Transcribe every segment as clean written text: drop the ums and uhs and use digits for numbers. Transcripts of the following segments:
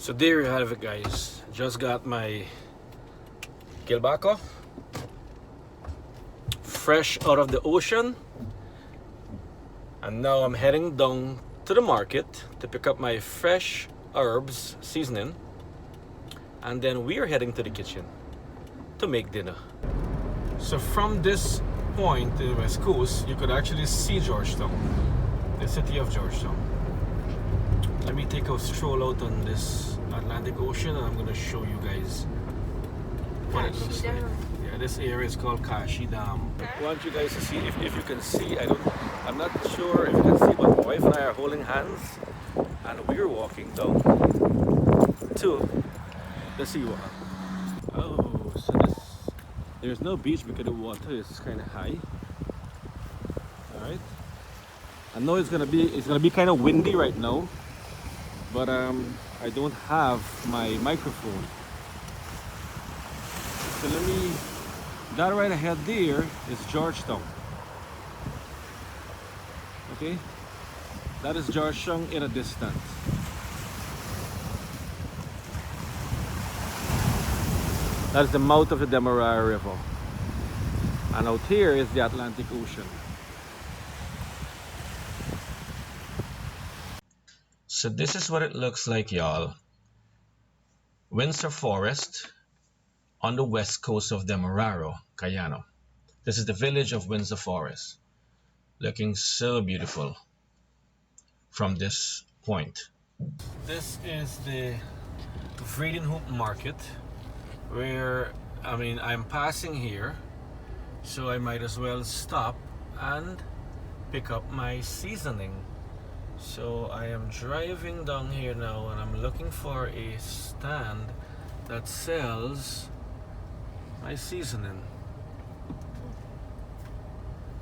So there you have it, guys. Just got my Gilbaka, fresh out of the ocean, and now I'm heading down to the market to pick up my fresh herbs seasoning, and then we are heading to the kitchen to make dinner. So from this point in the west coast, you could actually see Georgetown, the city of Georgetown. Let me take a stroll out on this Atlantic Ocean, and I'm going to show you guys what it looks like. Yeah, this area is called Kashi Dam. I want you guys to see, if you can see, I'm not sure if you can see, but my wife and I are holding hands, and we're walking down to the seawater. Oh, so there's no beach because the water is kind of high. All right. I know it's gonna be kind of windy right now, but I don't have my microphone. So that right ahead there is Georgetown. Okay, that is Georgetown in a distance. That's the mouth of the Demerara River, and out here is the Atlantic Ocean. So this is what it looks like, y'all. Windsor Forest on the west coast of Demerara, Guyana. This is the village of Windsor Forest, looking so beautiful from this point. This is the Vredenhoek Market, where I'm passing here, so I might as well stop and pick up my seasoning. So I am driving down here now, and I'm looking for a stand that sells my seasoning.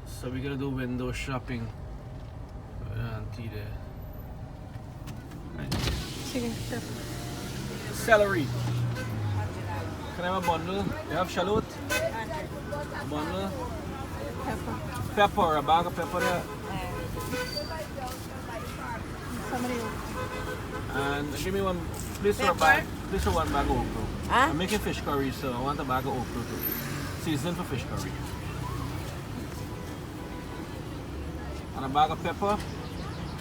So we're gonna do window shopping. Celery. Can I have a bundle? You have shallot? A bundle? Pepper, a bag of pepper there. And give me one, please for one bag of okra. Huh? I'm making fish curry, so I want a bag of okra too. Season for fish curry. And a bag of pepper.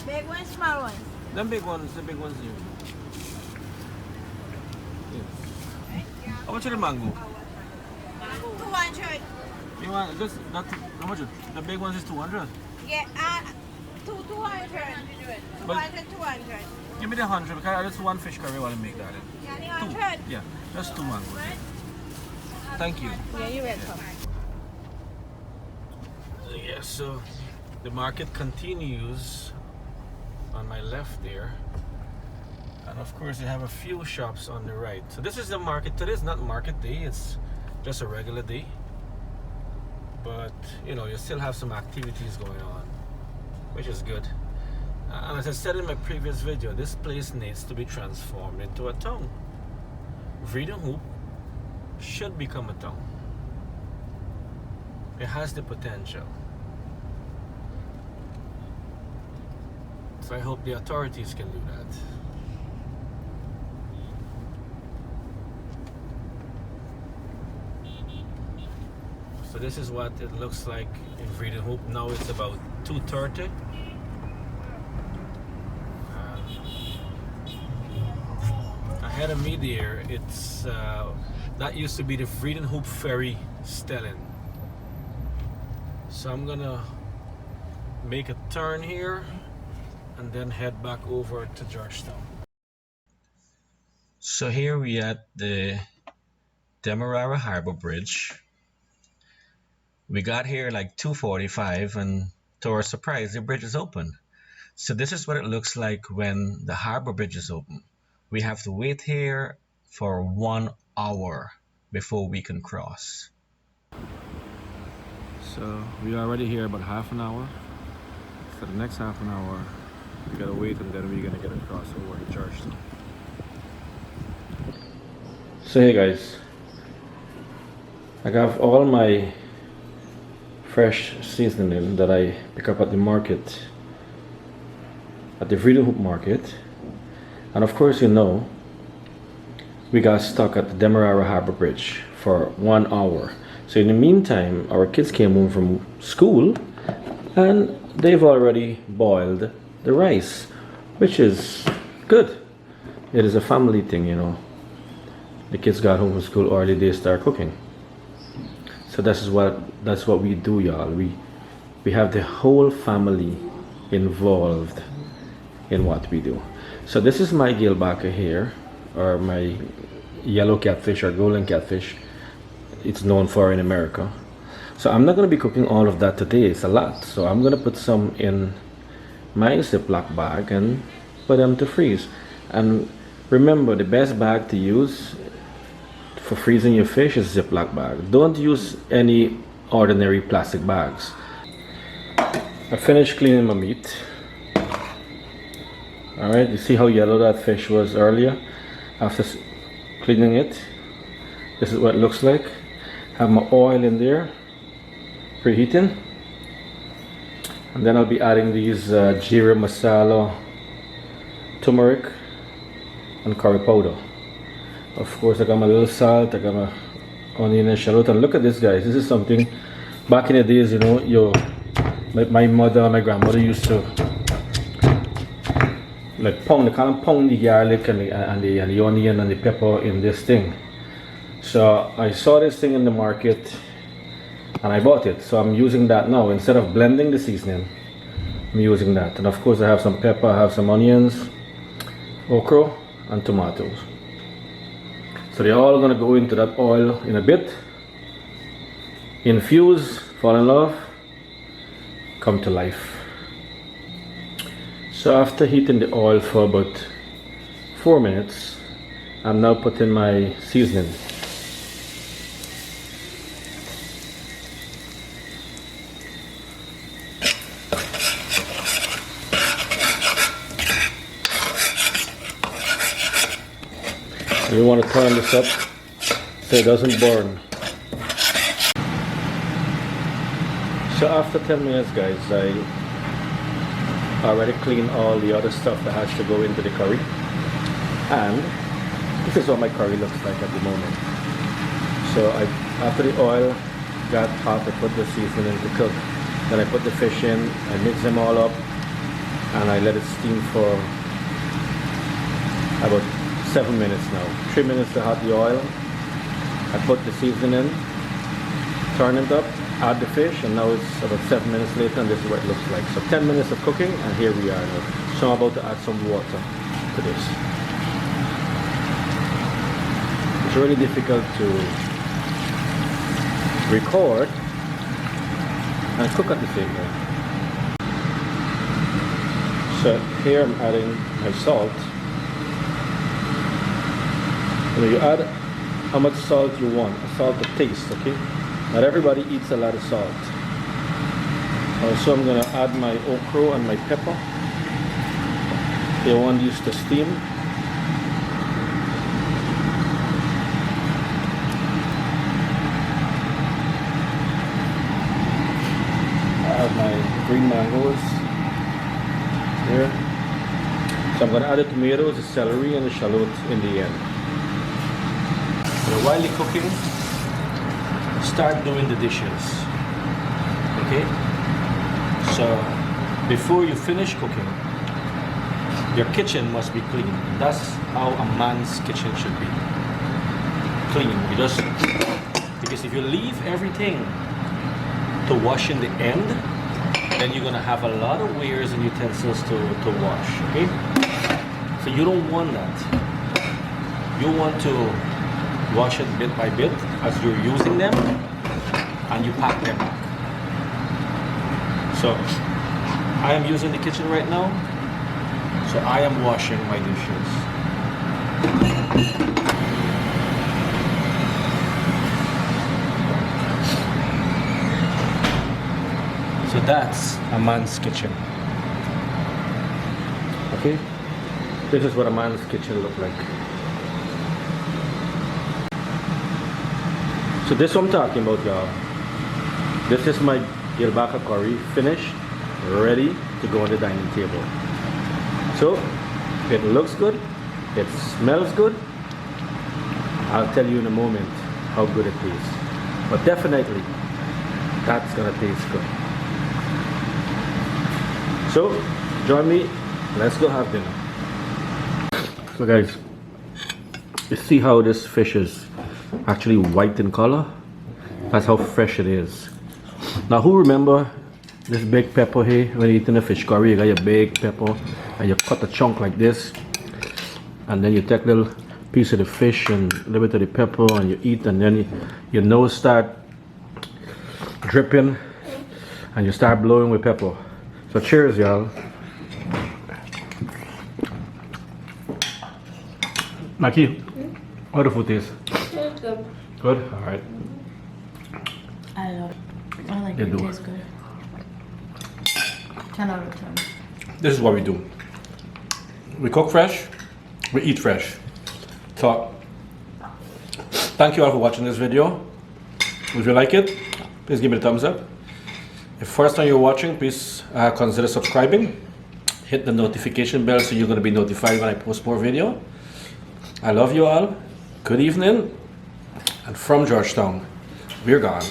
Big ones, small ones? Them big ones, the big ones here. Yeah. How much is the mango? 200. You want just not how much? The big ones is 200. Yeah, 200. 200. Give me the 100 because I just one fish curry while I make that. Yeah, the 100. Yeah, just 2 mangoes. Thank you. Yeah, you're welcome. Yeah, so the market continues on my left there, and of course you have a few shops on the right. So this is the market. Today is not market day, it's just a regular day, but you know, you still have some activities going on, which is good. And as I said in my previous video, this place needs to be transformed into a town. Vredenhoek should become a town. It has the potential. So I hope the authorities can do that. So this is what it looks like in Vredenhoek. Now it's about 2:30. Ahead of me there, it's that used to be the Vredenhoek Ferry Stelling. So I'm gonna make a turn here and then head back over to Georgetown. So here we at the Demerara Harbor Bridge. We got here like 2:45, and to our surprise, the bridge is open. So this is what it looks like when the harbor bridge is open. We have to wait here for 1 hour before we can cross. So we are already here about half an hour. For the next half an hour, we gotta wait, and then we're gonna get across over to Georgetown. So hey guys, I got all my fresh seasoning that I pick up at the market, at the Vredenhoek market. And of course, you know, we got stuck at the Demerara Harbor Bridge for 1 hour. So in the meantime, our kids came home from school and they've already boiled the rice, which is good. It is a family thing, you know. The kids got home from school early, they start cooking. So that's what we do, y'all. We have the whole family involved in what we do. So this is my Gilbaka here, or my yellow catfish or golden catfish. It's known for in America. So I'm not going to be cooking all of that today. It's a lot. So I'm going to put some in my Ziploc bag and put them to freeze. And remember, the best bag to use for freezing your fish is Ziploc bag. Don't use any ordinary plastic bags. I finished cleaning my meat. Alright, you see how yellow that fish was earlier? After cleaning it, this is what it looks like. Have my oil in there, preheating. And then I'll be adding these jeera masala, turmeric, and curry powder. Of course, I got my little salt, I got my onion and shallot. And look at this, guys. This is something, back in the days, you know, my mother and my grandmother used to like pound the garlic and the onion and the pepper in this thing. So I saw this thing in the market and I bought it. So I'm using that now. Instead of blending the seasoning, I'm using that. And of course I have some pepper, I have some onions, okra, and tomatoes. So they're all gonna go into that oil in a bit. Infuse, fall in love, come to life. So after heating the oil for about 4 minutes, I'm now putting my seasoning. You want to turn this up so it doesn't burn. So after 10 minutes, guys, I already cleaned all the other stuff that has to go into the curry. And this is what my curry looks like at the moment. So after the oil got hot, I put the seasoning to cook. Then I put the fish in, I mix them all up, and I let it steam for about 7 minutes now. 3 minutes to hot the oil. I put the seasoning in, turn it up, add the fish, and now it's about 7 minutes later and this is what it looks like. So 10 minutes of cooking and here we are now. So I'm about to add some water to this. It's really difficult to record and cook at the same time. So here I'm adding my salt. You add how much salt you want, a salt of taste, okay? Not everybody eats a lot of salt. Also, I'm gonna add my okra and my pepper. They want these to steam. I have my green mangoes here. So I'm gonna add the tomatoes, the celery, and the shallot in the end. So while you're cooking, start doing the dishes. Okay? So before you finish cooking, your kitchen must be clean. That's how a man's kitchen should be. Clean. Because if you leave everything to wash in the end, then you're gonna have a lot of wares and utensils to wash. Okay? So you don't want that. You want to wash it bit by bit as you're using them and you pack them back. So I am using the kitchen right now, so I am washing my dishes. So that's a man's kitchen. Okay? This is what a man's kitchen looks like. So this is what I'm talking about, y'all. This is my Gilbaka curry, finished, ready to go on the dining table. So it looks good, it smells good, I'll tell you in a moment how good it tastes. But definitely, that's gonna taste good. So, join me. Let's go have dinner. So guys, you see how this fish is actually white in color? That's how fresh it is. Now who remember this big pepper here? When you're eating a fish curry, you got your big pepper and you cut a chunk like this, and then you take a little piece of the fish and a little bit of the pepper and you eat, and then your nose start dripping and you start blowing with pepper. So cheers, y'all. Naki, how the food taste? It's good. Good? Alright. I love it. I like You it. do. It tastes good. 10 out of 10. This is what we do. We cook fresh, we eat fresh. So, thank you all for watching this video. If you like it, please give me a thumbs up. If first time you're watching, please consider subscribing. Hit the notification bell so you're going to be notified when I post more video. I love you all. Good evening. And from Georgetown, we're gone.